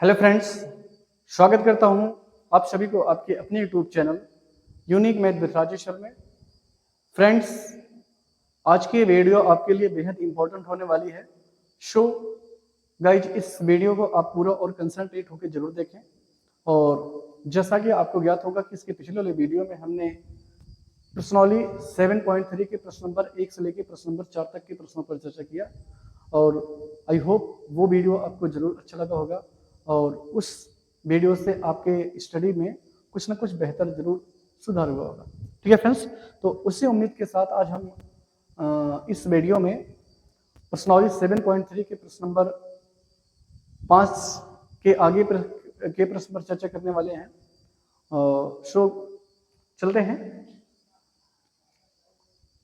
Hello friends, स्वागत करता हूं आप सभी को आपके अपने YouTube channel unique math with Rajesh sir में। फ्रेंड्स, आज की वीडियो आपके लिए बेहद इंपॉर्टेंट होने वाली है। सो गाइज, इस वीडियो को आप पूरा और कंसंट्रेट होकर जरूर देखें। और जैसा कि आपको ज्ञात होगा कि इसके पिछले वाले वीडियो में हमने प्रश्नावली 7.3 के प्रश्न नंबर 1 से लेकर प्रश्न नंबर 4 तक के प्रश्नों पर चर्चा किया और आई होप वो वीडियो आपको जरूर अच्छा लगा होगा और उस वीडियो से आपके स्टडी में कुछ ना कुछ बेहतर जरूर सुधार हुआ होगा। ठीक है फ्रेंड्स, तो उसी उम्मीद के साथ आज हम इस वीडियो में प्रश्नावली 7.3 के प्रश्न नंबर 5 के आगे के प्रश्न पर चर्चा करने वाले हैं। सो चलते हैं।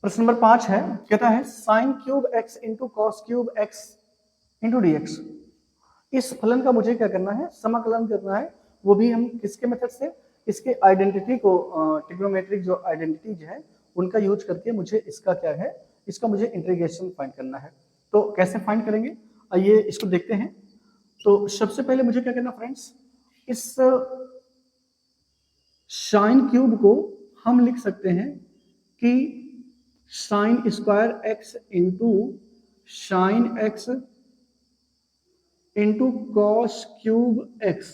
प्रश्न नंबर 5 है, कहता है sine cube x into cos cube x into D x. इस फलन का मुझे क्या करना है, समाकलन करना है। वो भी हम किसके मेथड से, इसके आइडेंटिटी को, ट्रिग्नोमेट्रिक जो आइडेंटिटीज है उनका यूज करके मुझे इसका क्या है, इसका मुझे इंटीग्रेशन फाइंड करना है। तो कैसे फाइंड करेंगे, आइए इसको देखते हैं। तो सबसे पहले मुझे क्या करना फ्रेंड्स, इस साइन क्यूब को हम लिख सकते हैं कि sine square x into sine x into cos cube x.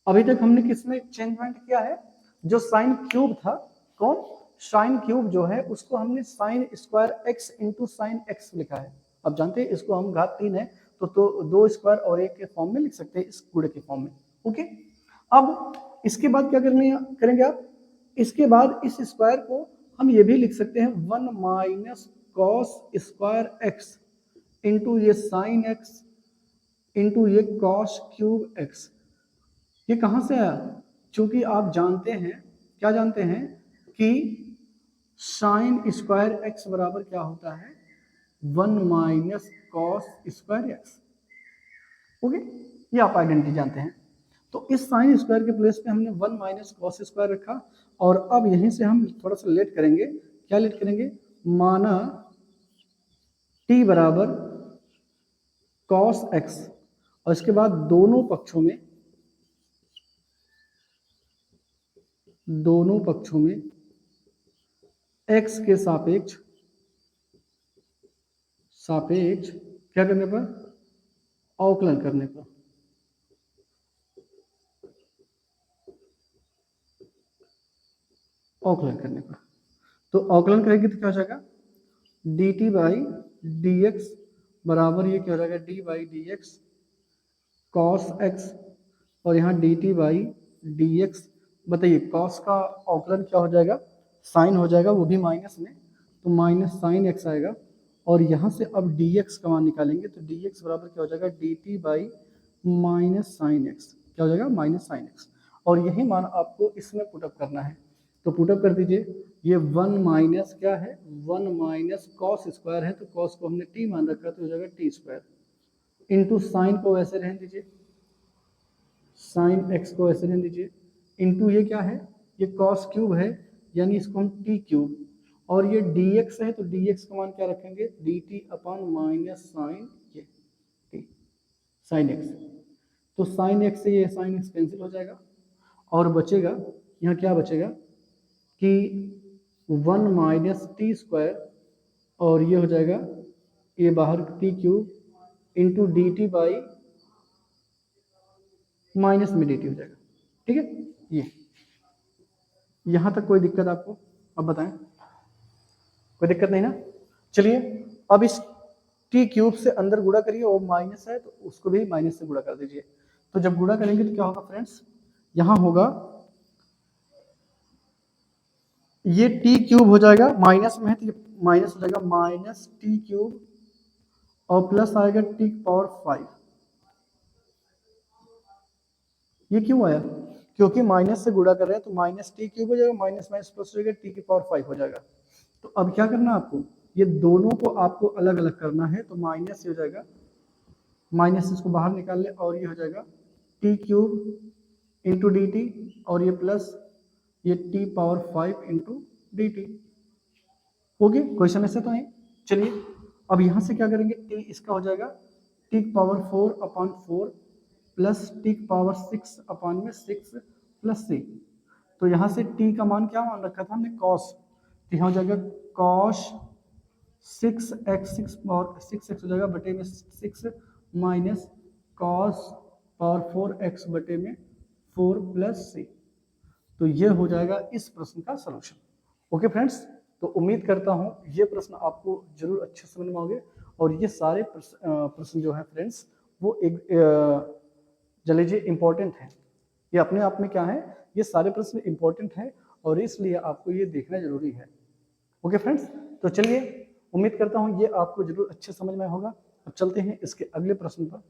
अभी तक हमने किसमें चेंजमेंट किया है, जो साइन क्यूब था, कौन, साइन क्यूब जो है उसको हमने sine square x into sine x लिखा है। अब जानते हैं इसको हम घात 3 है तो 2 स्क्वायर और 1 के फॉर्म में लिख सकते हैं, इस गुणे के फॉर्म में। ओके, अब इसके बाद क्या करेंगे आप, इसके बाद इस स्क्वायर को हम ये भी लिख सकते हैं 1 minus cos square x into ये साइन एक्स इंटू ये कॉस क्यूब एक्स। ये कहां से आया, क्योंकि आप जानते हैं, क्या जानते हैं कि साइन स्क्वायर एक्स बराबर क्या होता है, 1 minus cos square x. Okay, ये आप आइडेंटिटी जानते हैं। तो इस साइन स्क्वायर के प्लेस पे हमने 1 माइनस कॉस स्क्वायर रखा और अब यहीं से हम थोड़ा सा लेट करेंगे। क्या लेट करेंगे, माना t बराबर कॉस एक्स और इसके बाद दोनों पक्षों में x के सापेक्ष क्या करने पर, अवकलन करने पर। अवकलन करने पर तो अवकलन करेंगे तो क्या हो जाएगा, dt बाई dx बराबर ये क्या हो जाएगा, d by D x cos x और यहाँ dt बाई dx। बताइए कॉस का अवकलन क्या हो जाएगा, साइन हो जाएगा, वो भी माइनस में, तो माइनस साइन एक्स आएगा और यहाँ से अब dx का मान निकालेंगे तो dx बराबर क्या हो जाएगा, dt by minus sine x. क्या हो जाएगा, माइनस साइन एक्स। और यही मान आपको इसमें पुटअप करना है, तो पुटअप कर दीजिए। ये 1 माइनस क्या है, 1 माइनस कॉस स्क्वायर है तो कॉस को हमने t मान रखा तो हो जाएगा टी स्क्वायर इंटू साइन को वैसे रहने दीजिए, साइन एक्स को ऐसे रहने दीजिए, इंटू ये क्या है, ये कॉस क्यूब है यानी इसको हम टी क्यूब, और ये dx है तो dx का मान क्या रखेंगे, dt अपॉन माइनस साइन ये टी साइन एक्स। तो साइन एक्स से ये साइन एक्स कैंसिल हो जाएगा और बचेगा, यहाँ क्या बचेगा कि 1 माइनस टी स्क्वायर और ये हो जाएगा ये बाहर T cube into D T by minus में डी टी हो जाएगा। ठीक है, ये यहां तक कोई दिक्कत आपको, अब बताएं, कोई दिक्कत नहीं ना। चलिए अब इस टी क्यूब से अंदर गुणा करिए, वो माइनस है तो उसको भी माइनस से गुणा कर दीजिए। तो जब गुणा करेंगे तो क्या होगा फ्रेंड्स, यहां होगा ये टी क्यूब हो जाएगा, माइनस में है तो ये माइनस हो जाएगा, माइनस टी क्यूब और प्लस आएगा टी पावर 5। ये क्यों आया, क्योंकि माइनस से गुणा कर रहे हैं तो माइनस टी क्यूब हो जाएगा, माइनस माइनस प्लस हो जाएगा, टी की पावर 5 हो जाएगा। तो अब क्या करना है आपको, ये दोनों को आपको अलग अलग करना है, तो माइनस हो जाएगा, माइनस इसको बाहर निकाल ले और ये हो जाएगा T cube into D T और ये प्लस ये T power 5 into D T. Okay, question ऐसे तो नहीं। चलिए अब यहां से क्या करेंगे, टी इसका हो जाएगा T power 4/4 plus T power 6/6 plus C. तो यहाँ से t का मान क्या मान रखा था हमने, cos। तो यहाँ हो जाएगा cos 6x और 6x हो जाएगा बटे में 6 माइनस cos पावर 4x बटे में 4 प्लस सी। तो ये हो जाएगा इस प्रश्न का सलूशन। ओके फ्रेंड्स, तो उम्मीद करता हूँ ये प्रश्न आपको जरूर अच्छे समझ में आओगे। और ये सारे प्रश्न जो है फ्रेंड्स वो एक चलिए जी इम्पोर्टेंट है। ये अपने आप में क्या है, ये सारे प्रश्न इम्पोर्टेंट है और इसलिए आपको ये देखना जरूरी है। ओके फ्रेंड्स, तो चलिए उम्मीद करता हूँ ये आपको जरूर अच्छे समझ में होगा। अब चलते हैं इसके अगले प्रश्न पर।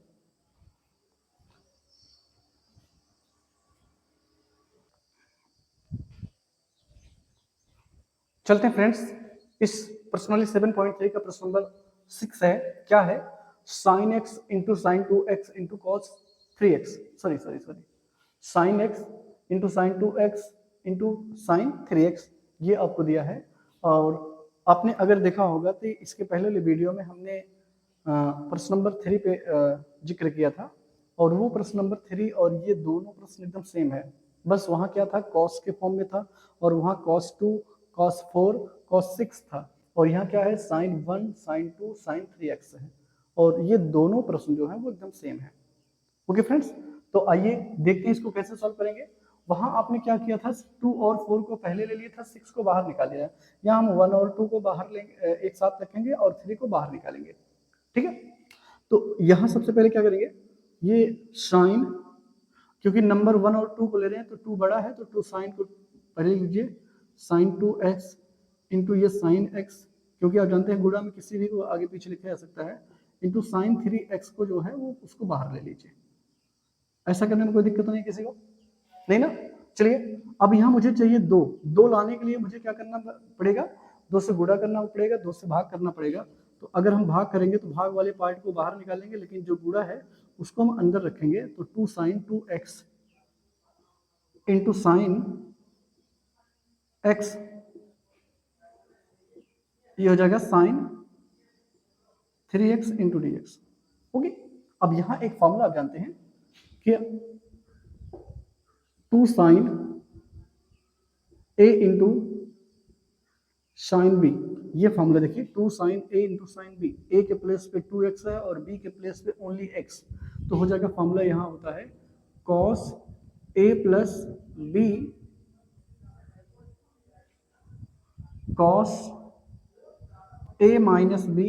चलते हैं फ्रेंड्स, इस प्रश्न 7.3 का प्रश्न नंबर 6 है। क्या है, sine x into sine 2x into cos 3x, sorry sine x into sine 2x into sine 3x, ये आपको दिया है। और आपने अगर देखा होगा तो इसके पहले वाले वीडियो में हमने प्रश्न नंबर 3 पे जिक्र किया था। और वो प्रश्न नंबर 3 और ये दोनों प्रश्न एकदम सेम है। बस वहाँ क्या था, कॉस के फॉर्म में था और वहाँ cos 2 cos 4 cos 6 था। और यहाँ क्या है, sin 1 sin 2 sin 3x है। और ये दोनों प्रश्न जो है वो एकदम सेम है। ओके फ्रेंड्स, तो आइए देखते हैं इसको कैसे सॉल्व करेंगे। वहां आपने क्या किया था, 2 और 4 को पहले ले लिया था, 6 को बाहर निकाल लिया। यहाँ हम 1 और 2 को बाहर लेंगे, एक साथ रखेंगे और 3 को बाहर निकालेंगे। ठीक है, तो यहाँ सबसे पहले क्या करेंगे, ये साइन, क्योंकि नंबर 1 और 2 को ले रहे हैं तो 2 बड़ा है तो 2 साइन को पहले लीजिए, साइन 2x इंटू ये साइन x, क्योंकि आप जानते हैं गुणा में किसी भी को आगे पीछे लिखा जा सकता है, इंटू साइन 3x को जो है वो उसको बाहर ले लीजिए। ऐसा करने में कोई दिक्कत तो नहीं किसी को, नहीं ना। चलिए, अब यहाँ मुझे चाहिए 2, 2 लाने के लिए मुझे क्या करना पड़ेगा, 2 से गुणा करना पड़ेगा, 2 से भाग करना पड़ेगा। तो अगर हम भाग करेंगे तो भाग वाले पार्ट को बाहर निकालेंगे, लेकिन जो गुणा है उसको हम अंदर रखेंगे। तो 2 sign 2x into sine x, ये हो जाएगा sine 3x into D X. Okay, अब यहाँ एक फॉर्मूला आप जानते हैं कि 2 sine a into sine B, ये फॉर्मूला देखिए, 2 sine a into sine B, a के प्लेस पे 2x है और b के प्लेस पे ओनली x। तो हो जाएगा फॉर्मूला यहाँ होता है cos a plus b cos a minus b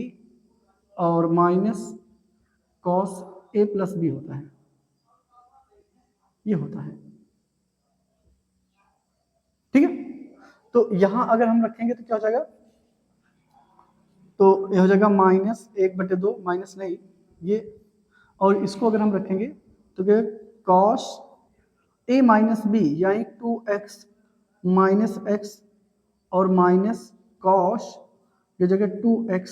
और minus cos a plus b होता है, ये होता है। ठीक है, तो यहां अगर हम रखेंगे तो क्या हो जाएगा, तो ये हो जाएगा -1/2, माइनस नहीं ये, और इसको अगर हम रखेंगे तो क्या, cos a माइनस बी यानी 2x माइनस एक्स और माइनस cos ये जगह 2x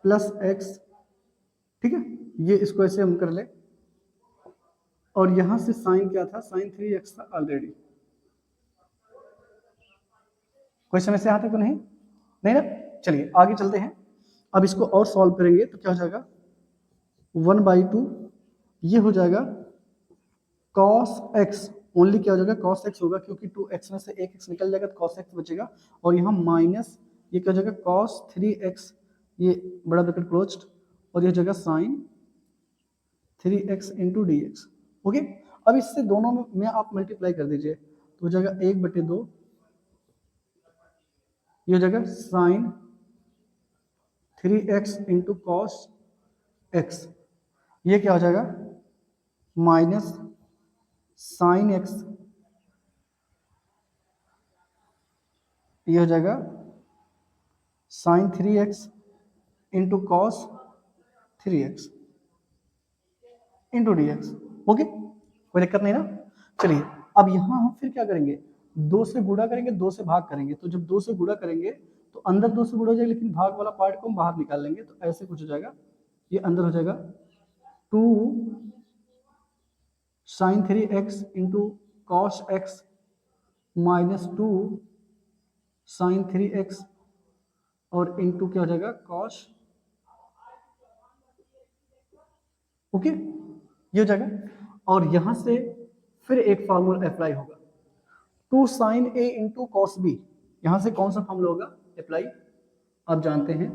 प्लस x। ठीक है, ये इसको ऐसे हम कर ले, और यहां से साइन क्या था, साइन 3x था ऑलरेडी। कोई समस्या यहाँ तक तो नहीं, नहीं ना। चलिए आगे चलते हैं। अब इसको और सॉल्व करेंगे तो क्या हो जाएगा, 1/2, ये हो जाएगा cos x, ओनली क्या हो जाएगा cos x होगा, क्योंकि 2x में से एक x निकल जाएगा तो cos x बचेगा। और यहाँ माइनस ये क्या हो जाएगा cos 3x, ये बड़ा ब्रैकेट क्लोज्ड, और ये हो जाएगा sin 3x into D X. Okay, अब इससे दोनों में आप मल्टीप्लाई कर दीजिए तो हो जाएगा 1/2, ये हो जाएगा sine 3x into cos x, ये क्या हो जाएगा माइनस साइन x, ये हो जाएगा sine 3x into cos 3x into D X. Okay, कोई दिक्कत नहीं ना। चलिए, अब यहाँ हम फिर क्या करेंगे, 2 से गुणा करेंगे, 2 से भाग करेंगे। तो जब 2 से गुणा करेंगे तो अंदर 2 से गुणा हो जाएगा, लेकिन भाग वाला पार्ट को हम बाहर निकाल लेंगे। तो ऐसे कुछ हो जाएगा, ये अंदर हो जाएगा 2 sine 3x into cos X minus 2 sine 3x और इंटू क्या हो जाएगा कॉस ओके, ये हो जाएगा। और यहां से फिर एक फार्मूला अप्लाई होगा, 2 sin a into cos B. यहां से कौन सा फार्मूला होगा अप्लाई, आप जानते हैं,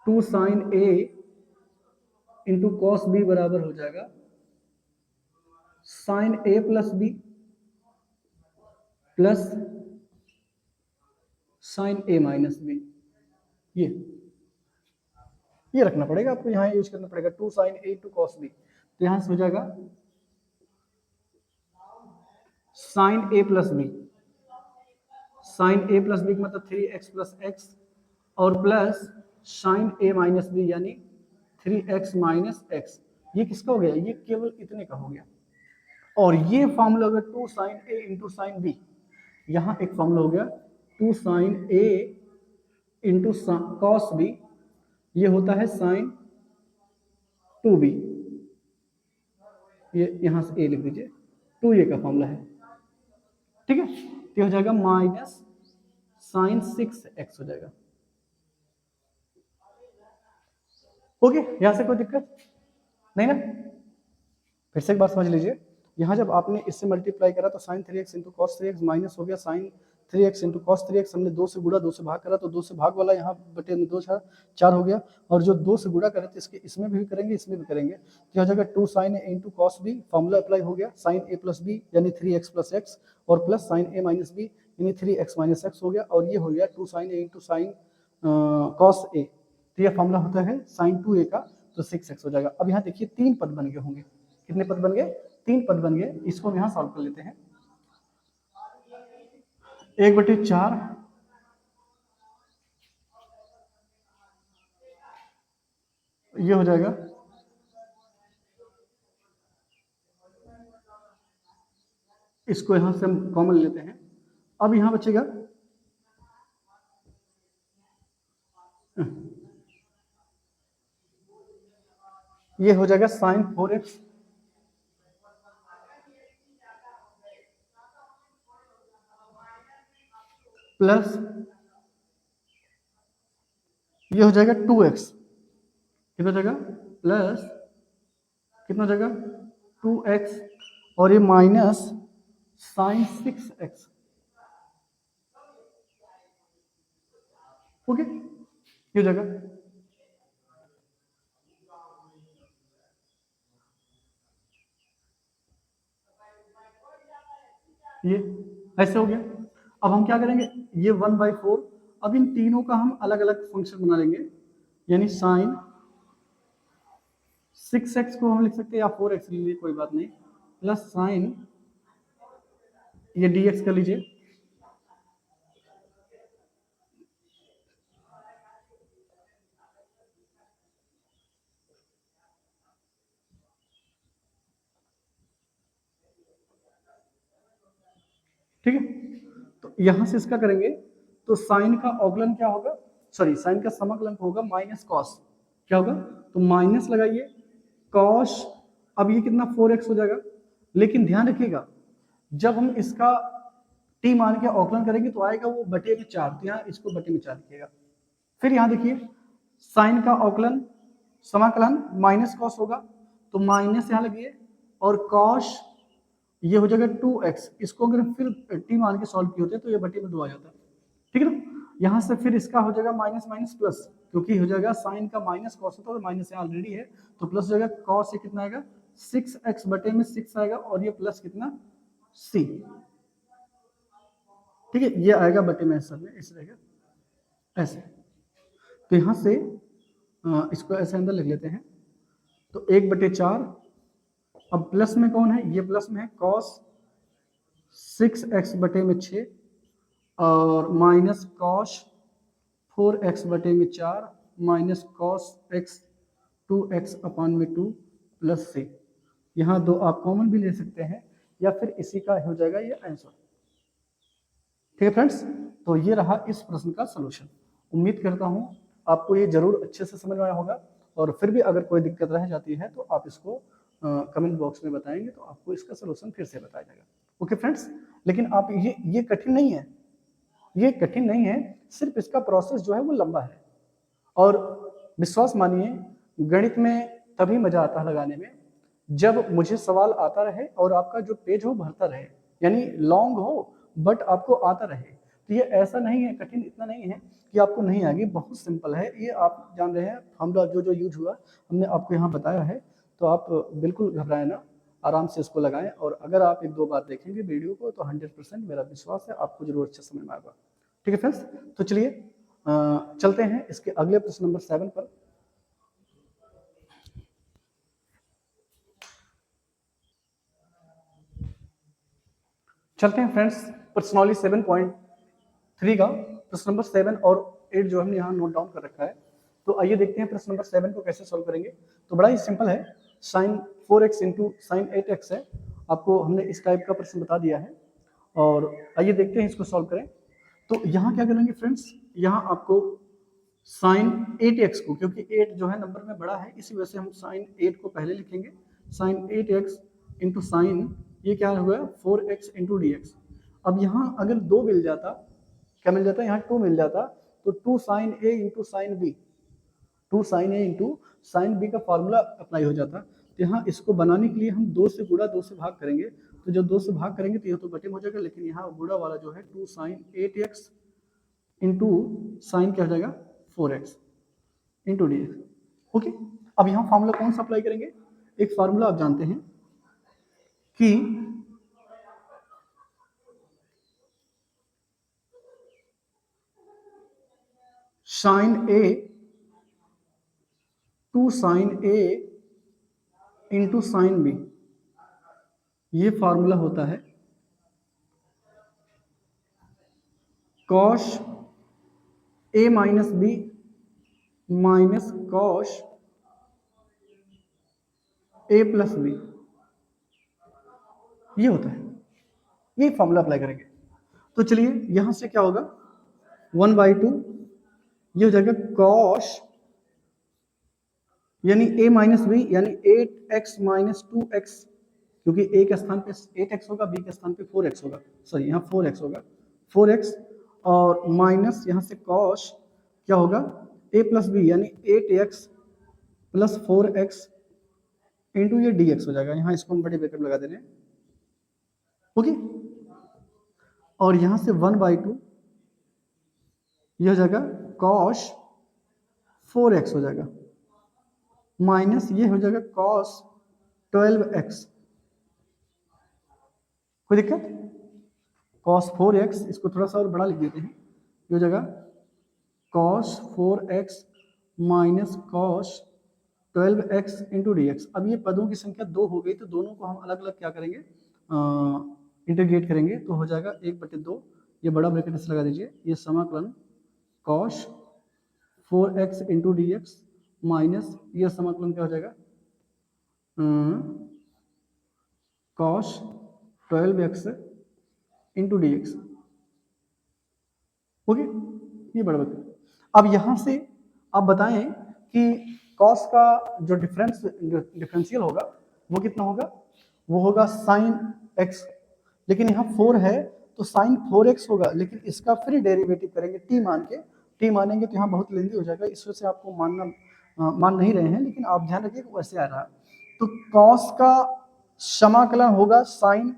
2 sin a into cos B बराबर हो जाएगा sin a plus B plus sin a minus B. ये रखना पड़ेगा आपको, यहाँ यूज करना पड़ेगा 2 sin a to cos b। तो यहां से हो जाएगा sin a plus B, sin a plus B मतलब 3x प्लस x और plus sin a minus B यानी 3x माइनस x। ये किसका हो गया, ये केवल इतने का हो गया। और ये फॉर्मूला हो गया 2 sin a into sine B. यहाँ एक फॉर्मूला हो गया 2 sin a into cos B, ये होता है sin 2b। ये यहां से a लिख दीजिए, 2a का फॉर्मूला है, ठीक है। तो हो जाएगा माइनस sin 6x हो जाएगा। ओके, यहां से कोई दिक्कत नहीं ना। फिर से एक बार समझ लीजिए, यहाँ जब आपने इससे मल्टीप्लाई करा तो sin 3x into cos 3x minus हो गया sin 3x into cos 3x। हमने 2 से गुणा 2 से भाग करा तो 2 से भाग वाला यहाँ बटे में 2 4 हो गया। और जो 2 से गुणा करे तो इसके इसमें भी करेंगे इसमें भी करेंगे, तो हो जाएगा 2 sin a into cos B. Formula apply हो गया sin a प्लस बी यानी 3x प्लस x और plus sin a minus B यानी 3x माइनस x हो गया। और ये हो गया 2 sin a into sine cos a। तो यह फॉर्मूला होता है sin 2a का, तो 6x हो जाएगा। अब यहाँ देखिए 3 पद बन गए होंगे, कितने पद बन गए, 3 पद बन गए। इसको हम यहाँ सॉल्व कर लेते हैं। 1/4 ये हो जाएगा, इसको यहां से हम कॉमन लेते हैं। अब यहां बचेगा ये हो जाएगा sin 4x प्लस ये हो जाएगा 2x, कितना हो जाएगा प्लस कितना हो जाएगा 2x और ये माइनस sin 6x। ओके, ये हो जाएगा, ये ऐसे हो गया। अब हम क्या करेंगे, ये 1/4, अब इन तीनों का हम अलग अलग फंक्शन बना लेंगे, यानी sin 6x को हम लिख सकते हैं या 4x ले लीजिए कोई बात नहीं, प्लस sin ये dx कर लीजिए, ठीक है। तो यहां से इसका करेंगे तो साइन का अवकलन क्या होगा, सॉरी साइन का समाकलन होगा माइनस कॉस, क्या होगा, तो माइनस लगाइए कॉस। अब ये कितना 4x हो जाएगा, लेकिन ध्यान रखिएगा जब हम इसका t मान के अवकलन करेंगे तो आएगा वो बटे में 4, तो यहाँ इसको बटे में 4 लिखिएगा। फिर यहाँ देखिए साइन का अवकलन समाकलन माइनस कॉस होगा, तो माइनस यहाँ लगिए और कॉस ये हो जाएगा 2x। इसको अगर फिर t मान के सॉल्व किए होते तो ये बटे में 2 आ जाता, ठीक है ना। यहाँ से फिर इसका हो जाएगा माइनस माइनस प्लस, क्योंकि हो जाएगा साइन का माइनस कॉस होता है तो माइनस यहाँ ऑलरेडी है, तो प्लस हो जाएगा कॉस से कितना आएगा 6x बटे में 6 आएगा और ये प्लस कितना c, ठीक है, ये आएगा बटे में ऐसा में ऐसे रहेगा ऐसे। तो यहाँ से इसको ऐसे अंदर लिख लेते हैं, तो 1/4, अब प्लस में कौन है, ये प्लस में है cos 6x बटे में 6 और माइनस cos 4x बटे में 4 माइनस cos x 2x अपान में 2 प्लस c। यहाँ 2 आप कॉमन भी ले सकते हैं या फिर इसी का हो जाएगा ये आंसर, ठीक है फ्रेंड्स। तो ये रहा इस प्रश्न का सलूशन। उम्मीद करता हूँ आपको ये जरूर अच्छे से समझ में आया होगा, और फिर भी अगर कोई दिक्कत रह जाती है तो आप इसको कमेंट बॉक्स में बताएंगे तो आपको इसका सलूशन फिर से बताया जाएगा। ओके फ्रेंड्स, लेकिन आप ये कठिन नहीं है, ये कठिन नहीं है, सिर्फ इसका प्रोसेस जो है वो लंबा है। और विश्वास मानिए गणित में तभी मजा आता है लगाने में जब मुझे सवाल आता रहे और आपका जो पेज हो भरता रहे, यानी लॉन्ग हो बट आपको आता रहे। तो ये ऐसा नहीं है, कठिन इतना नहीं है कि आपको नहीं आएगी, बहुत सिंपल है ये, आप जान रहे हैं फॉर्मूला जो जो यूज हुआ हमने आपको यहाँ बताया है। तो आप बिल्कुल घबराए ना, आराम से इसको लगाएं, और अगर आप एक दो बार देखेंगे वीडियो को तो 100% मेरा विश्वास है आपको जरूर अच्छे समझ में आएगा। ठीक है फ्रेंड्स, तो चलिए चलते हैं इसके अगले प्रश्न नंबर 7 पर। चलते हैं फ्रेंड्स पर्सनली 7.3 का प्रश्न नंबर 7 और 8 जो हमने यहाँ नोट डाउन कर रखा है। तो आइए देखते हैं प्रश्न नंबर 7 को कैसे सॉल्व करेंगे। तो बड़ा ही सिंपल है, sine 4x into sine 8x है, आपको हमने इस टाइप का प्रश्न बता दिया है। और आइए देखते हैं इसको सॉल्व करें। तो यहाँ क्या करेंगे फ्रेंड्स, यहाँ आपको साइन 8x को, क्योंकि 8 जो है नंबर में बड़ा है इसी वजह से हम साइन 8 को पहले लिखेंगे। साइन 8x इंटू साइन, ये क्या हुआ 4x इंटू डी एक्स। अब यहाँ अगर 2 मिल जाता, क्या मिल जाता, यहाँ 2 मिल जाता, तो 2 sine a into sine B, 2 sine a into sine B का फॉर्मूला अप्लाई हो जाता। तो यहाँ इसको बनाने के लिए हम 2 से गुणा 2 से भाग करेंगे, तो जब 2 से भाग करेंगे तो यह तो बटे में हो जाएगा, लेकिन यहाँ गुणा वाला जो है 2 साइन 8x इंटू साइन क्या हो जाएगा 4x into D X. Okay, अब यहाँ फॉर्मूला कौन सा अप्लाई करेंगे, एक फॉर्मूला आप जानते हैं कि sine a to sine a into sine b, ये फॉर्मूला होता है cos a minus B minus cos a plus B, ये होता है, ये फॉर्मूला अप्लाई करेंगे। तो चलिए यहां से क्या होगा 1/2, ये हो जाएगा कॉश यानी a माइनस बी यानी 8x माइनस 2x, क्योंकि a के स्थान पे 8x होगा, b के स्थान पे 4x होगा, सॉरी यहाँ 4x होगा, 4x और माइनस यहाँ से कॉश क्या होगा a प्लस बी यानी 8x प्लस 4x इंटू ये dx हो जाएगा, यहाँ इसको हम बड़े ब्रैकेट लगा दे रहे हैं। ओके, और यहाँ से 1/2 ये हो जाएगा कॉश 4x हो जाएगा, माइनस ये हो जाएगा कॉस 12x, कोई दिक्कत, कॉस 4x, इसको थोड़ा सा और बड़ा लिख देते हैं, ये हो जाएगा cos 4x minus cos 12x into D x. अब ये पदों की संख्या 2 हो गई, तो दोनों को हम अलग अलग क्या करेंगे इंटीग्रेट करेंगे, तो हो जाएगा 1/2, ये बड़ा ब्रैकेट से लगा दीजिए, ये समाकलन cos 4x into D X minus ये समाकलन क्या हो जाएगा cos 12x into D X. Okay, ये बड़ा ब्रैकेट। अब यहां से आप बताएं कि कॉस का जो डिफरेंशियल होगा वो कितना होगा, वो होगा साइन x, लेकिन यहाँ 4 है तो साइन 4x होगा, लेकिन इसका फिर डेरिवेटिव करेंगे t मान के, t मानेंगे तो यहाँ बहुत लेंदी हो जाएगा, इस वजह से आपको मान नहीं रहे हैं, लेकिन आप ध्यान रखिए वैसे आ रहा है। तो कॉस का समाकलन होगा साइन,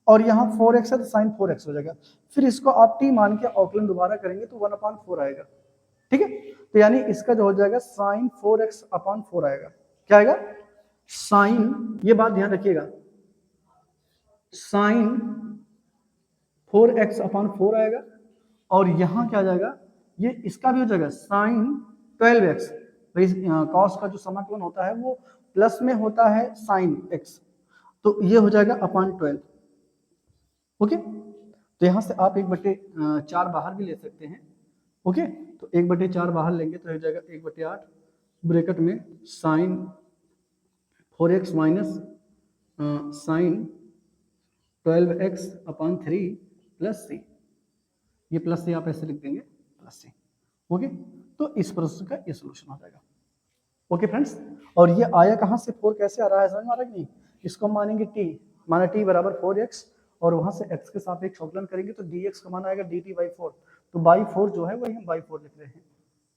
और यहाँ 4x है तो साइन 4x हो जाएगा, फिर इसको आप t मान के अवकलन दोबारा करेंगे तो 1/4 आएगा। ठीक है, तो यानी इसका जो हो जाएगा साइन 4x/4 आएगा, क्या आएगा साइन, ये बात ध्यान रखिएगा, साइन 4x/4 आएगा, और यहां क्या आ जाएगा, ये इसका भी हो जाएगा साइन 12x, कॉस का जो समाकलन होता है वो प्लस में होता है साइन x, तो ये हो जाएगा /12। ओके, तो यहां से आप 1/4 बाहर भी ले सकते हैं। ओके, तो 1/4 बाहर लेंगे तो हो जाएगा 1/8 ब्रैकेट में sine 4x minus sine 12x/3 plus C, ये प्लस सी आप ऐसे लिख देंगे प्लस सी। ओके, तो इस प्रश्न का ये सोल्यूशन हो जाएगा। ओके फ्रेंड्स, और ये आया कहाँ से, 4 कैसे आ रहा है समझ में आ रहा है कि नहीं, इसको मानेंगे t, माना t बराबर 4x, और वहां से x के सापेक्ष अवकलन करेंगे तो dx का मान आएगा dt/4, तो बाई 4 जो है वही हम बाई 4 लिख रहे हैं।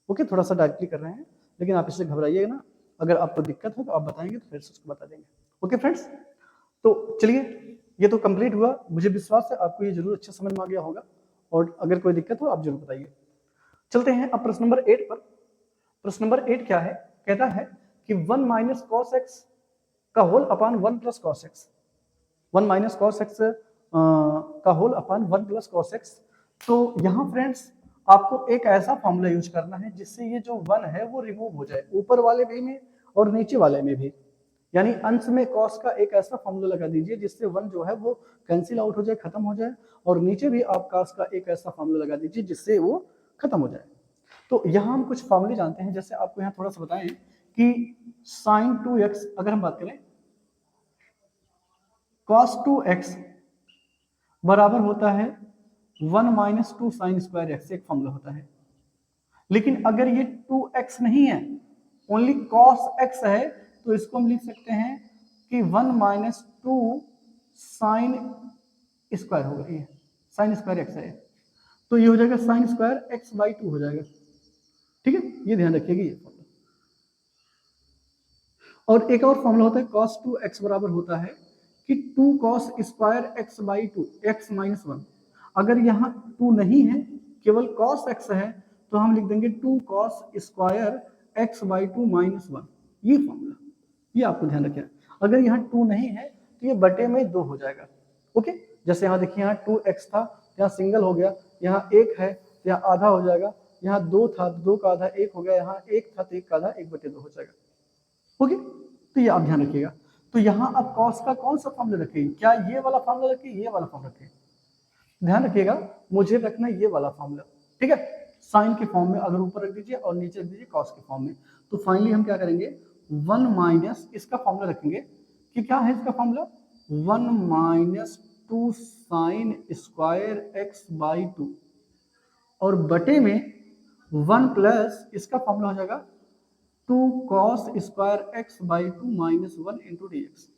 ओके, थोड़ा सा डायरेक्टली कर रहे हैं, लेकिन आप इससे घबराइएगा ना, अगर आपको दिक्कत हो तो आप बताएंगे तो फिर से उसको बता देंगे। ओके फ्रेंड्स, तो चलिए ये तो कंप्लीट हुआ। मुझे विश्वास है आपको ये जरूर अच्छा समझ में आ गया होगा, और अगर कोई दिक्कत हो आप जरूर बताइए। चलते हैं अब प्रश्न नंबर 8 पर। प्रश्न नंबर 8 क्या है, कहता है कि 1 माइनस कॉस एक्स का whole upon 1 plus cos X, 1 minus cos X का whole upon 1 plus cos X. तो यहाँ फ्रेंड्स आपको एक ऐसा फॉर्मूला यूज करना है जिससे ये जो 1 है वो रिमूव हो जाए, ऊपर वाले भी में और नीचे वाले में भी। यानी अंश में कॉस का एक ऐसा फॉर्मूला लगा दीजिए जिससे 1 जो है वो कैंसिल आउट हो जाए, खत्म हो जाए, और नीचे भी आप कॉस का एक ऐसा फॉर्मूला लगा दीजिए जिससे वो खत्म हो जाए। तो यहाँ हम कुछ फॉर्मूले जानते हैं, जैसे आपको यहाँ थोड़ा सा बताएं कि साइन 2x अगर हम बात करें, cos 2x बराबर होता है 1 माइनस 2 साइन स्क्वायर एक्स, एक फॉर्मूला होता है। लेकिन अगर ये 2x नहीं है, ओनली cos x है, तो इसको हम लिख सकते हैं कि 1 माइनस 2 साइन स्क्वायर होगा, ये साइन स्क्वायर एक्स है, तो ये हो जाएगा साइन स्क्वायर एक्स बाई 2 हो जाएगा। ठीक है, ये ध्यान रखिएगा ये फॉर्मूला। और एक और फॉर्मूला होता है cos 2x बराबर होता है कि 2 cos square x by 2 x minus 1। अगर यहाँ 2 नहीं है, केवल cos x है, तो हम लिख देंगे 2 cos square x by 2 minus 1। ये फॉर्मूला, ये आपको ध्यान रखना। अगर यहाँ 2 नहीं है तो ये बटे में 2 हो जाएगा। ओके, जैसे यहाँ देखिए यहाँ 2x था, यहाँ सिंगल हो गया, यहाँ 1 है तो यहाँ आधा हो जाएगा, यहाँ 2 था तो 2 का आधा 1 हो गया, यहाँ 1 था तो 1 का आधा 1 बटे 2 हो जाएगा। ओके, तो ये आप ध्यान रखिएगा। तो यहाँ आप कॉस का कौन सा फॉर्मूला रखेंगे, क्या ये वाला फॉर्मूला रखें, ये वाला फॉर्मूला रखें? ध्यान रखिएगा, मुझे रखना ये वाला फॉर्मूला। ठीक है, साइन के फॉर्म में अगर ऊपर रख दीजिए और नीचे रख दीजिए कॉस के फॉर्म में। तो फाइनली हम क्या करेंगे, 1 माइनस इसका फॉर्मूला रखेंगे कि क्या है इसका formula, 1 minus 2 sine square x by 2, और बटे में 1 प्लस इसका फॉर्मूला हो जाएगा 2 cos square x by 2 minus 1 into D x.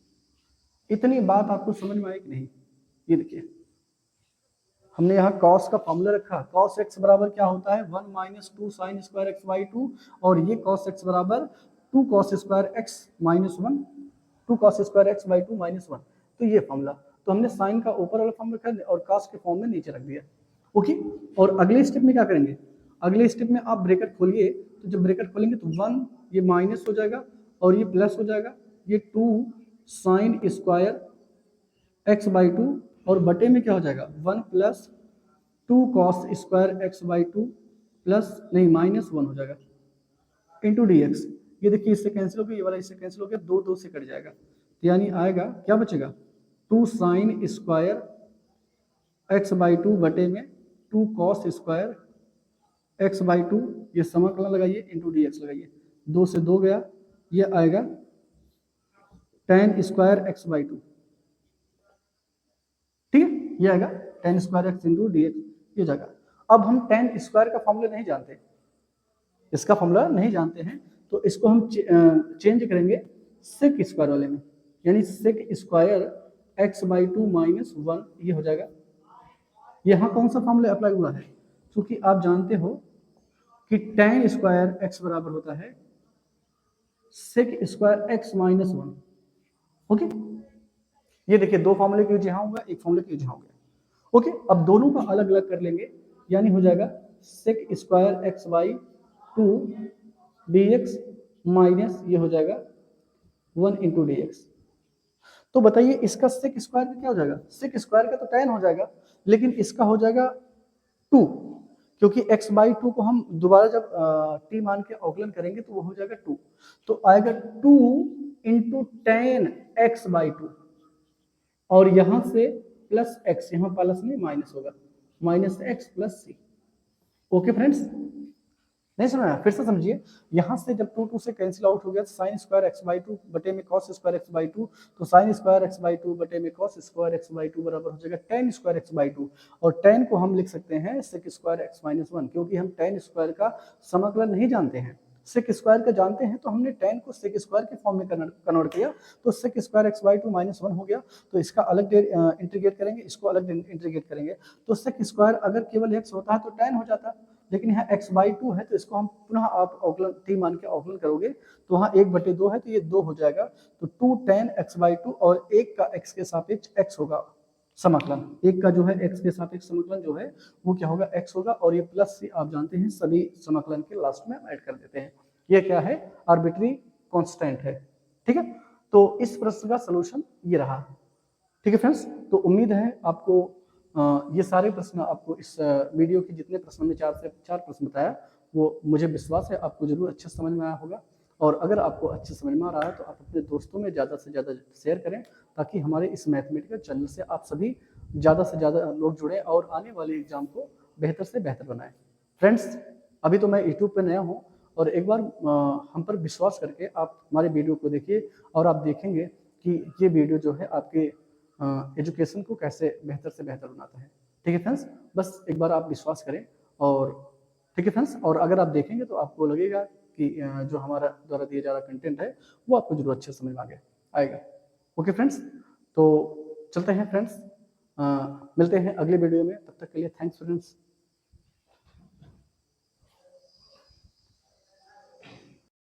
इतनी बात आपको समझ में आई कि नहीं? ये देखिए हमने यहाँ cos का फॉर्मूला रखा, cos x बराबर क्या होता है 1 minus 2 sine square x by 2, और ये cos x बराबर 2 cos square X minus 1, 2 cos square x by 2 minus 1। तो ये फॉर्मूला, तो हमने साइन का ऊपर वाला फॉर्म रखा और cos के फॉर्म में नीचे रख दिया। ओके, और अगले स्टेप में क्या करेंगे, अगले स्टेप में आप ब्रैकेट खोलिए, तो जब ब्रैकेट खोलेंगे तो 1 ये माइनस हो जाएगा और ये प्लस हो जाएगा, ये 2 साइन स्क्वायर एक्स बाई 2, और बटे में क्या हो जाएगा 1 plus 2 cos square x by 2 plus नहीं माइनस 1 हो जाएगा इंटू डी एक्स। ये देखिए इससे कैंसिल हो गया, ये वाला इससे कैंसिल हो गया, 2 2 से कट जाएगा, तो यानी आएगा क्या बचेगा 2 साइन स्क्वायर एक्स बाई 2 बटे में 2 cos स्क्वायर एक्स बाई 2, ये समाकलन लगाइए इंटू डी एक्स लगाइए, 2 से 2 गया, ये आएगा tan स्क्वायर एक्स बाई 2। ठीक है, ये आएगा tan square x into D x, ये जाएगा। अब हम tan स्क्वायर का फॉर्मूला नहीं जानते, इसका फॉर्मूला नहीं जानते हैं, तो इसको हम चेंज करेंगे सेक स्क्वायर वाले में, यानी sec square x by 2 minus 1, ये हो जाएगा। यहाँ कौन सा फॉर्मूला अप्लाई हुआ है, क्योंकि आप जानते हो कि tan स्क्वायर एक्स बराबर होता है सेक स्क्वायर एक्स माइनस 1। ओके, ये देखिए दो फॉर्मूले का यूज यहाँ होगा, एक फॉर्मूले का यूज यहाँ हो गया। ओके, अब दोनों का अलग अलग कर लेंगे, यानी हो जाएगा sec square x by 2 D X minus ये हो जाएगा 1 इंटू डी एक्स। तो बताइए इसका सेक स्क्वायर का क्या हो जाएगा, सेक स्क्वायर का तो tan हो जाएगा, लेकिन इसका हो जाएगा 2, क्योंकि x बाई 2 को हम दोबारा जब t मान के अवकलन करेंगे तो वो हो जाएगा 2, तो आएगा 2 इंटू टेन एक्स बाई 2, और यहां से प्लस x, यहाँ प्लस नहीं माइनस होगा, माइनस एक्स प्लस सी। ओके फ्रेंड्स, नहीं सुना, फिर से समझिए, यहां से जब 2 2 से कैंसिल आउट हो गया, साइन स्क्वायर एक्स बाई 2 बटे में कॉस स्क्वायर एक्स बाई 2, तो साइन स्क्वायर एक्स बाई 2 बटे में कॉस स्क्वायर एक्स बाई 2 बराबर हो जाएगा tan स्क्वायर एक्स बाई 2, और tan को हम लिख सकते हैं सेक स्क्वायर एक्स माइनस 1, क्योंकि हम tan स्क्वायर का समाकलन नहीं जानते हैं, सेक स्क्वायर का जानते हैं, तो हमने tan को सेक स्क्वायर के फॉर्म में कन्वर्ट किया, तो sec square x by 2 minus 1 हो गया, तो इसका अलग इंटीग्रेट करेंगे, इसको अलग इंटीग्रेट करेंगे, तो सेक स्क्वायर अगर केवल x होता है तो tan हो जाता, लेकिन यहाँ x/2 है तो इसको हम पुनः आप अवकलन t मान के अवकलन करोगे तो वहाँ 1/2 है तो ये 2 हो जाएगा, तो 2 tan x/2 और 1 का x के सापेक्ष x होगा समाकलन, एक का जो है x के सापेक्ष समाकलन जो है वो क्या होगा x होगा, और ये प्लस से आप जानते हैं सभी समाकलन के लास्ट में ऐड कर देते हैं। ये क्या है, आर्बिट्री कांस्टेंट है। ठीक है, तो इस प्रश्न का सलूशन ये रहा। ठीक है फ्रेंड्स, तो उम्मीद है आपको ये सारे प्रश्न, आपको इस वीडियो के जितने प्रश्न में 4 से 4 प्रश्न बताया वो मुझे विश्वास है आपको जरूर अच्छे समझ में आया होगा। और अगर आपको अच्छे समझ में आ रहा है तो आप अपने दोस्तों में ज़्यादा से ज़्यादा शेयर करें, ताकि हमारे इस मैथमेटिकल चैनल से आप सभी ज़्यादा से ज़्यादा लोग जुड़ें और आने वाले एग्जाम को बेहतर से बेहतर बनाएं। फ्रेंड्स, अभी तो मैं यूट्यूब पर नया हूँ और एक बार हम पर विश्वास करके आप हमारे वीडियो को देखिए और आप देखेंगे कि ये वीडियो जो है आपके एजुकेशन को कैसे बेहतर से बेहतर बनाता है। ठीक है फ्रेंड्स, बस एक बार आप विश्वास करें और ठीक है फ्रेंड्स, और अगर आप देखेंगे तो आपको लगेगा कि जो हमारा द्वारा दिया जा रहा कंटेंट है वो आपको जरूर अच्छे समझ में आएगा। ओके फ्रेंड्स, तो चलते हैं फ्रेंड्स, मिलते हैं अगले वीडियो में, तब तक के लिए थैंक्स फ्रेंड्स।